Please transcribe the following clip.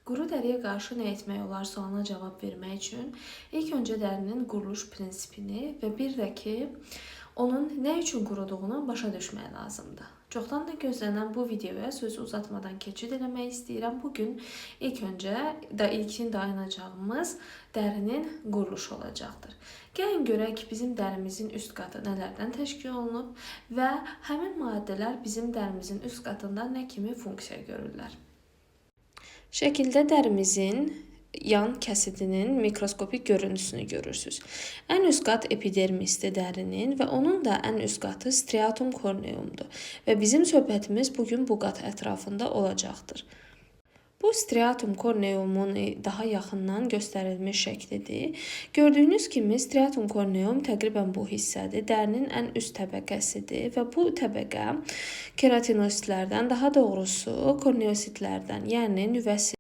Quru dəriyə qarşı nə etmək olar sualına cavab vermək üçün ilk öncə dərinin quruluş prinsipini və bir də ki, onun nə üçün quruduğunu başa düşmək lazımdır. Çoxdan da gözlənən bu videoya sözü uzatmadan keçid eləmək istəyirəm. Bugün ilkin dayanacağımız dərinin quruluşu olacaqdır. Gəlin görək ki, bizim dərimizin üst qatı nələrdən təşkil olunub və həmin maddələr bizim dərimizin üst qatında nə kimi funksiya görürlər. Şəkildə dərimizin yan kəsidinin mikroskopik görüntüsünü görürsünüz. Ən üst qat epidermisdir dərinin və onun da ən üst qatı striatum corneumdur. Və bizim söhbətimiz bugün bu qat ətrafında olacaqdır. Bu striatum corneumun daha yaxından göstərilmiş şəklidir. Gördüyünüz kimi striatum corneum təqribən bu hissədir. Dərinin ən üst təbəqəsidir və bu təbəqə keratinositlərdən, daha doğrusu korneositlərdən, yəni nüvəsi